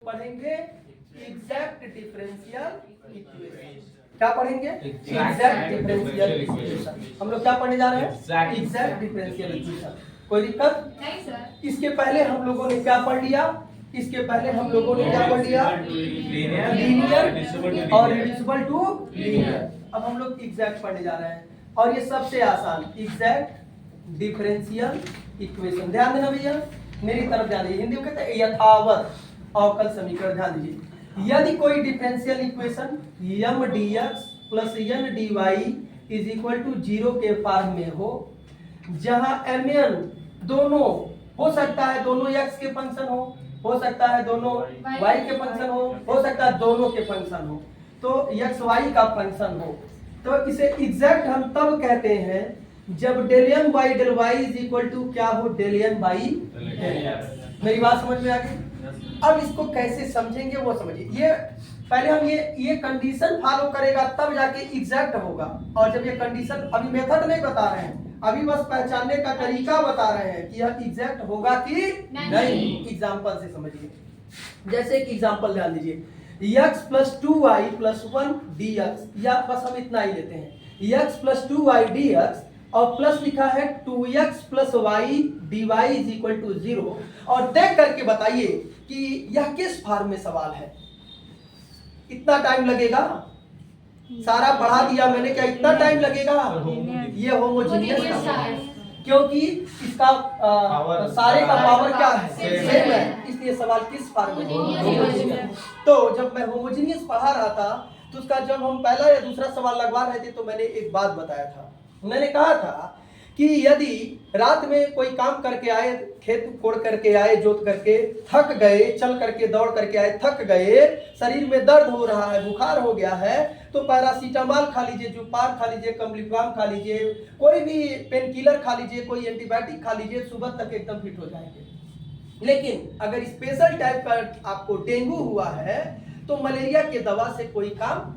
पढ़ेंगे exact differential equation. क्या पढ़ेंगे? Exact differential equation. हम लोग क्या पढ़ने जा रहे हैं? Exact differential equation. कोई दिक्कत नहीं सर। इसके पहले हम लोगों ने क्या पढ़ लिया? इसके पहले हम लोगों ने क्या पढ़ लिया? लीनियर और रिड्यूसिबल टू लीनियर। अब हम लोग एग्जैक्ट पढ़ने जा रहे हैं और ये सबसे आसान एग्जैक्ट डिफरेंशियल इक्वेशन। ध्यान देना भैया, मेरी तरफ ध्यान दीजिए। हिंदी में कहते हैं यथावत अवकल समीकरण। ध्यान दीजिए, यदि कोई differential equation m dx plus n dy is equal to 0 के फॉर्म में हो, जहां mn दोनों हो सकता है दोनों x के फंक्शन हो सकता है दोनों y के फंक्शन हो सकता है दोनों के फंक्शन हो, तो x y का फंक्शन हो, तो इसे एग्जैक्ट हम तब कहते हैं जब del m by del y is equal to क्या हो? Del n by del x। मेरी बात समझ में आ गई? अब इसको कैसे समझेंगे वो समझिए। ये पहले हम ये कंडीशन फॉलो करेगा तब जाके एग्जैक्ट होगा, और जब ये कंडीशन, अभी मेथड नहीं बता रहे हैं, अभी बस पहचानने का तरीका बता रहे हैं कि यह एग्जैक्ट होगा कि नहीं। एग्जांपल से समझिए। जैसे एक एग्जांपल ध्यान दीजिए, x plus 2y plus 1 dx, या बस हम इतना ही लेते हैं, x प्लस 2y dx और प्लस लिखा है 2x plus y dy is equal to 0, और देख करके बताइए कि यह किस फॉर्म में सवाल है। इतना टाइम लगेगा? सारा बढ़ा दिया मैंने, क्या इतना टाइम लगेगा? ये होमोजेनियस का, क्योंकि इसका सारे का पावर क्या है? सेम है, इसलिए सवाल किस फॉर्म में? होमोजेनियस। तो जब मैं होमोजेनियस पढ़ा रहा था तो उसका जब हम पहला या दूसरा सवाल लगवा रहे थे तो मैंने एक बात बताया था। मैंने कहा था कि यदि रात में कोई काम करके आए, खेत कोड़ करके आए, जोत करके थक गए, चल करके दौड़ करके आए, थक गए, शरीर में दर्द हो रहा है, बुखार हो गया है, तो पैरासीटामॉल खा लीजिए, जुपार खा लीजिए, कम्लिफाम खा लीजिए, कोई भी पेन किलर खा लीजिए, कोई एंटीबायोटिक खा लीजिए, सुबह तक एकदम फिट हो जाएंगे। लेकिन अगर स्पेशल टाइप का आपको डेंगू हुआ है तो मलेरिया के दवा से कोई काम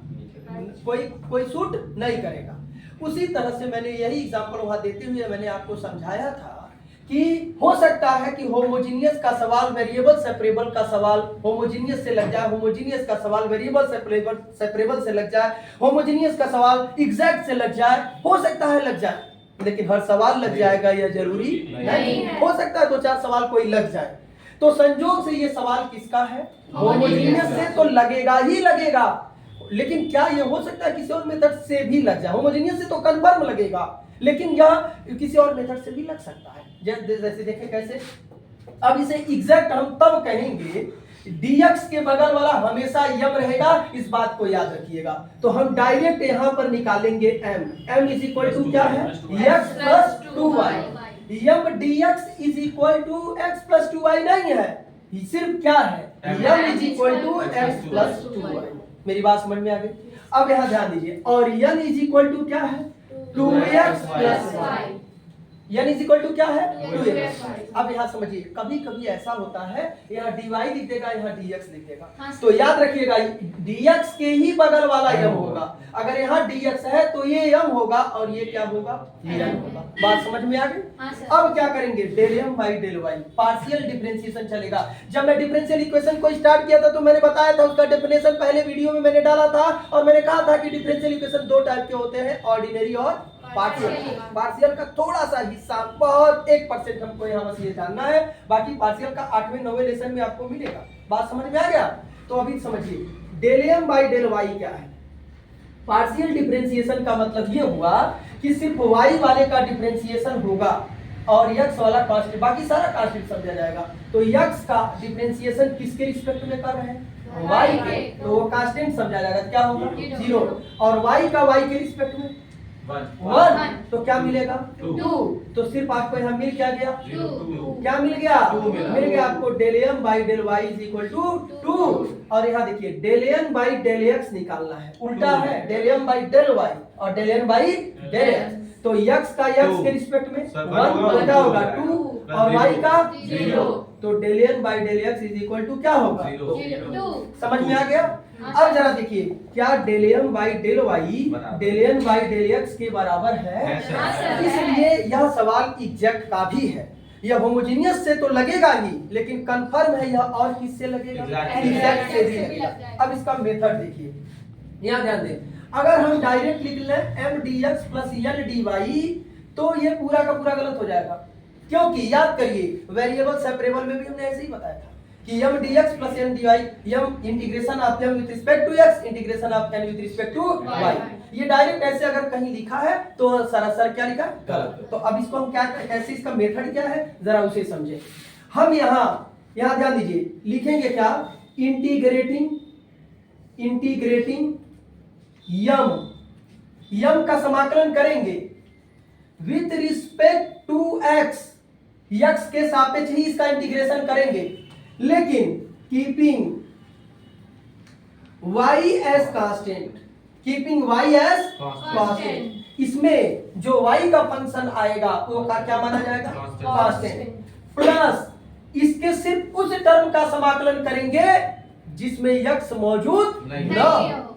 कोई सूट नहीं करेगा। उसी तरह से मैंने यही एग्जांपल वहां देते हुए मैंने आपको समझाया था कि हो सकता है कि होमोजेनियस का सवाल वेरिएबल सेपरेबल का सवाल होमोजेनियस से लग जाए, होमोजेनियस का सवाल वेरिएबल सेपरेबल से लग जाए, होमोजेनियस का सवाल एग्जैक्ट से लग जाए, हो सकता है लग जाए, लेकिन हर सवाल लग जाएगा यह जरूरी नहीं। हो सकता है 2-4 सवाल कोई लग जाए। तो संयोग से ये सवाल किसका है? होमोजेनियस से तो लगेगा ही लगेगा, लेकिन क्या यह हो सकता है किसी और मेथड से भी लग जाए? होमोजेनियस से तो कंफर्म लगेगा, लेकिन यह किसी और मेथड से भी लग सकता है। जैसे देखें कैसे। अब इसे एग्जैक्ट हम तब कहेंगे dx के बगल वाला हमेशा यम रहेगा, इस बात को याद रखिएगा। तो हम डायरेक्ट यहां पर निकालेंगे m इज इक्वल टू क्या है? x plus 2y। M dx is equal to x plus 2y नहीं है, सिर्फ क्या है? M is equal to x plus 2y। मेरी बात समझ में आ गई? अब यहां ध्यान दीजिए, और n इज इक्वल टू क्या है? 2x plus y। n is equal to क्या है? 2x। अब यहाँ समझिए, कभी कभी ऐसा होता है यहाँ dy लिख देगा, यहाँ dx लिख देगा, तो याद रखिएगा dx के ही बगल वाला m होगा। अगर यहाँ dx है तो ये m होगा और ये क्या होगा? n होगा। बात समझ में आ गई? अब क्या करेंगे? Del m by del y partial differentiation चलेगा। जब मैं डिफरेंशियल इक्वेशन को स्टार्ट किया था तो मैंने बताया था, उसका डेफिनेशन पहले वीडियो में मैंने डाला था, और मैंने कहा था कि डिफरेंशियल इक्वेशन 2 टाइप के होते हैं, ऑर्डिनरी और पार्शियल। पार्शियल का थोड़ा सा हिस्सा, बहुत 1% हमको यहाँ बस ये जानना है, बाकी पार्शियल का 8वें-9वें लेसन में आपको मिलेगा। बात समझ में आ गया? तो अभी समझिए, del m by del y क्या है? पार्शियल डिफरेंशिएशन का मतलब ये हुआ कि सिर्फ y वाले का डिफरेंशिएशन होगा और x वाला कांस्टेंट, बाकी सारा कांस्टेंट समझा जाएगा। तो x का डिफरेंशिएशन किसके रिस्पेक्ट में कर रहे हैं? y के, तो वो कांस्टेंट समझा जाएगा, क्या होगा? 0। और y का y के रिस्पेक्ट में 1, तो क्या मिलेगा? 2। तो सिर्फ आपको यहाँ मिल क्या गया? 2। क्या मिल गया? मिल गया आपको del m by del y is equal to 2। और यहाँ देखिए del n by del x निकालना है, उल्टा है, del m by del y और del n by del x। तो x का x के रिस्पेक्ट में 1 क्या होगा? 2, और y का 0, तो del n by del x is equal to क्या होगा? 2। समझ में आ गया? अब जरा देखिए, क्या del m by del y डेल n बाई डेल x के बराबर है? इसलिए यह सवाल एग्जैक्ट का भी है। यह होमोजीनियस से तो लगेगा ही, लेकिन कंफर्म है यह और किससे लगेगा? एग्जैक्ट से भी लगेगा। अब इसका मेथड देखिए, यहाँ ध्यान दें, अगर हम डायरेक्ट लिख लें m d x plus n d y तो ये पूरा का पूरा गलत हो जाएगा, क्योंकि याद करिए वेरिएबल सेपरेबल में भी हमने ऐसे ही बताया था कि m d x plus n d y, m integration of m with respect to x, integration of n with respect to y. ये डायरेक्ट ऐसे अगर कहीं लिखा है तो सरासर क्या लिखा गलत। तो अब इसको हम क्या कैसे, इसका मेथड क्या है जरा उसे समझे। हम यहाँ ध्यान दीजिए, लिखेंगे क्या? इंटीग्रेटिंग यम का समाकलन करेंगे with respect to x, x के सापेक्ष ही इसका इंटीग्रेशन करेंगे, लेकिन keeping y as constant, keeping y as constant. इसमें जो y का फंक्शन आएगा वो का क्या माना जाएगा? कांस्टेंट। प्लस इसके सिर्फ उस टर्म का समाकलन करेंगे जिसमें x मौजूद न हो।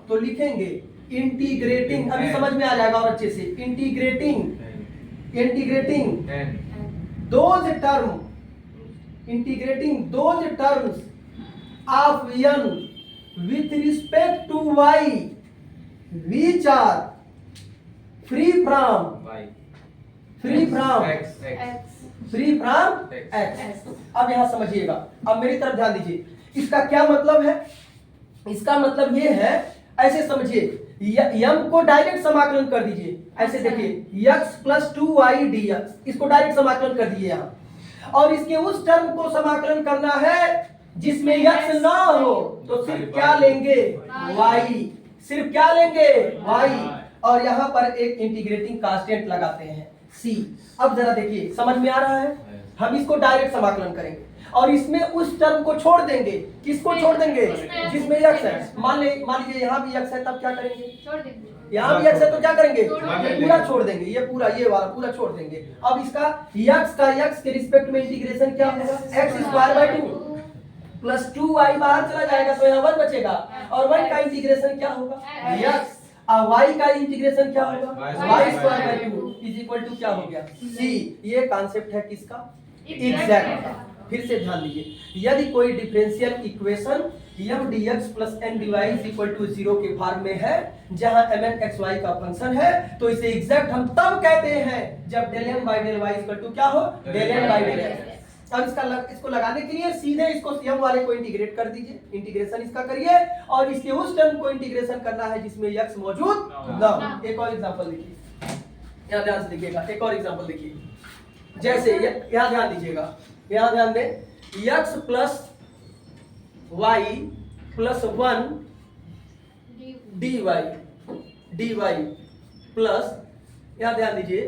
तो लिखेंगे इंटीग्रेटिंग, अभी समझ में आ जाएगा और अच्छे से, integrating those terms of n with respect to y which are free from x। अब यहां समझिएगा, अब मेरी तरफ ध्यान दीजिए, इसका क्या मतलब है? इसका मतलब ये है, ऐसे समझिए, यम को डायरेक्ट समाकलन कर दीजिए, ऐसे देखिए x प्लस 2y dx, इसको डायरेक्ट समाकलन कर दीजिए यहाँ, और इसके उस टर्म को समाकलन करना है जिसमें x ना हो, तो सिर्फ क्या लेंगे? y, सिर्फ क्या लेंगे? y, और यहाँ पर एक इंटीग्रेटिंग कांस्टेंट लगाते हैं c। अब जरा देखिए समझ में आ रहा है, हम इसको डायरेक्ट समाकलन करेंगे और इसमें उस टर्म को छोड़ देंगे। किसको छोड़ देंगे? जिसमें x है। मान लीजिए यहाँ भी x है, तब क्या करेंगे? छोड़ देंगे। यहाँ भी x है तो क्या करेंगे? पूरा छोड़ देंगे, ये पूरा, ये वाला पूरा छोड़ देंगे। अब इसका x के रिस्पेक्ट में इंटीग्रेशन क्या होगा? x square by 2 plus 2y बाहर चला जाएगा तो यहाँ 1 बचेगा, और 1 का इंटीग्रेशन क्या होगा? x, और y का इंटीग्रेशन क्या होगा? y square by 2 is equal to क्या हो गया? c। ये कॉन्सेप्ट है किसका? एग्जैक्ट का। फिर से ध्यान दीजिए, यदि कोई differential equation m dx plus n dy is equal to 0 के फॉर्म में है, जहां mn xy का फंक्शन है, तो इसे एग्जैक्ट हम तब कहते हैं जब del m by del y equal to क्या हो? del m by del x। अब इसको लगाने के लिए सीधे इसको m वाले को इंटीग्रेट कर दीजिए, इंटीग्रेशन इसका करिए, और इसके उस टर्म को इंटीग्रेशन करना है जिसमें x मौजूद न। एक और एग्जांपल देखिए, यहाँ ध्यान से देखिएगा, एक और एग्जांपल देखिए, जैसे यहाँ ध्यान दीजिएगा, यहाँ ध्यान दें, x plus y plus 1 dy plus, यहाँ ध्यान दीजिए,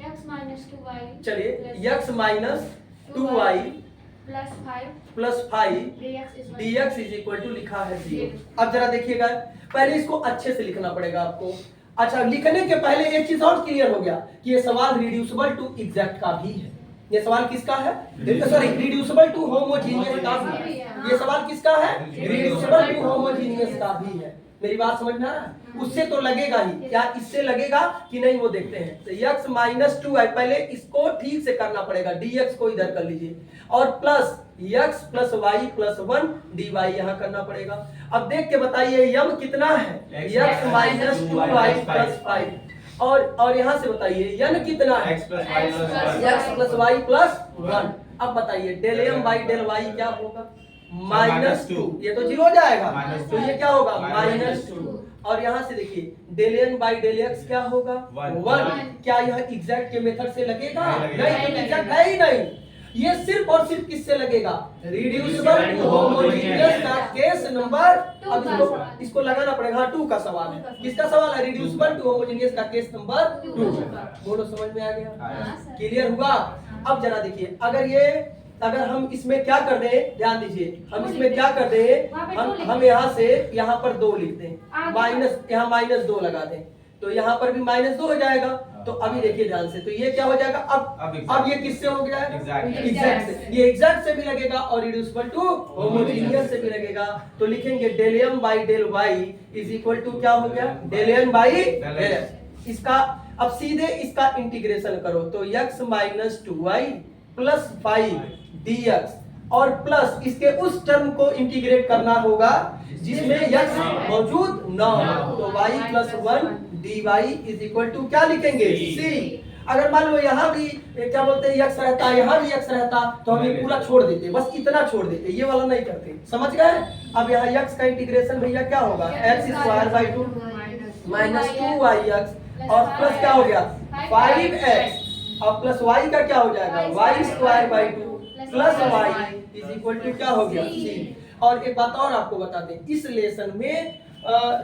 x माइनस 2y, चलिए x minus 2y plus 5 dx is equal to लिखा है 0। अब जरा देखिएगा, पहले इसको अच्छे से लिखना पड़ेगा आपको। अच्छा, लिखने के पहले एक चीज और क्लियर हो गया कि ये सवाल रिड्यूसिबल टू एग्जैक्ट का भी है। ये सवाल किसका है? सॉरी, रिड्यूसिबल टू होमोजीनियस का भी है। ये सवाल किसका है? रिड्यूसिबल टू होमोजीनियस का भी है। मेरी बात समझ में आ रहा है? उससे तो लगेगा ही, क्या इससे लगेगा कि नहीं वो देखते हैं। तो x माइनस 2y, पहले इसको ठीक से करना पड़ेगा, dx को इधर कर लीजिए, और plus x plus y plus 1 dy यहाँ करना पड़ेगा। अब देख के बताइए m कितना है? x माइनस 2y प्लस 5, और यहाँ से बताइए n कितना है? x plus y plus 1। अब बताइए del m by del y क्या होगा? -2। ये तो 0 हो जाएगा, तो ये क्या होगा? -2। और यहाँ से देखिए del n by del x क्या होगा? 1। क्या यह एग्जैक्ट के मेथड से लगेगा? नहीं, तो एग्जैक्ट है ही नहीं। ये सिर्फ और सिर्फ किससे लगेगा? रिड्यूसिबल टू होमोजेनियस का केस नंबर। अब इसको लगाना पड़ेगा। 2 का सवाल है। किसका सवाल है? रिड्यूसिबल टू होमोजेनियस का केस नंबर 2। बोलो, समझ में आ गया? क्लियर हुआ? अब जरा देखिए, अगर हम इसमें क्या कर दें, ध्यान दीजिए, हम इसमें क्या कर दें, हम यहाँ से यहाँ पर 2 लिख दें, माइनस, यहाँ -2 लगा दें, तो यहाँ पर भी -2 हो जाएगा। तो अभी देखिए ध्यान से, तो ये क्या हो जाएगा? अब ये किससे हो गया? एग्जैक्ट से। ये एग्जैक्ट से भी लगेगा और रिड्यूसिबल टू होमोजेनियस से भी लगेगा। तो लिखेंगे del m by del y is equal to क्या हो गया? Del n by del x। इसका अब सीधे इसका इंटीग्रेशन करो तो x minus 2y plus 5 dx और प्लस इसके उस टर्म को इंटीग्रेट करना होगा जिसमें x मौजूद न हो, तो y plus 1 dy is equal to क्या लिखेंगे c। अगर मान लो यहाँ भी क्या बोलते हैं x रहता, यहाँ भी x रहता, तो हम ये पूरा छोड़ देते, बस इतना छोड़ देते, ये वाला नहीं करते, समझ गए। अब यहाँ x का इंटीग्रेशन भैया क्या होगा, x square by 2 minus 2yx और प्लस क्या हो गया 5x और प्लस y का क्या हो जाएगा y square by 2 plus y is equal to क्या हो गया c। और एक बात और आपको बता दें, इस लेसन में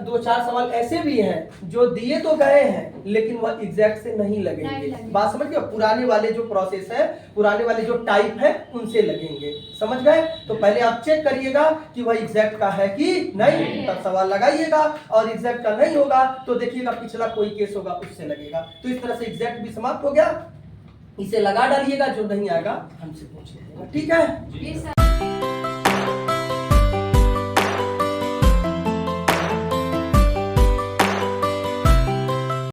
2-4 सवाल ऐसे भी हैं जो दिए तो गए हैं लेकिन वह एग्जैक्ट से नहीं लगेंगे। बात समझ गए, पुराने वाले जो प्रोसेस है, पुराने वाले जो टाइप है उनसे लगेंगे, समझ गए। तो पहले आप चेक करिएगा कि वह एग्जैक्ट का है कि नहीं, तब सवाल लगाइएगा, और एग्जैक्ट का नहीं होगा तो देखिएगा पिछला कोई केस होगा उससे लगेगा। तो इस तरह से एग्जैक्ट भी समाप्त हो गया, इसे लगा डालिएगा, जो नहीं आएगा हमसे पूछ लीजिएगा, ठीक है।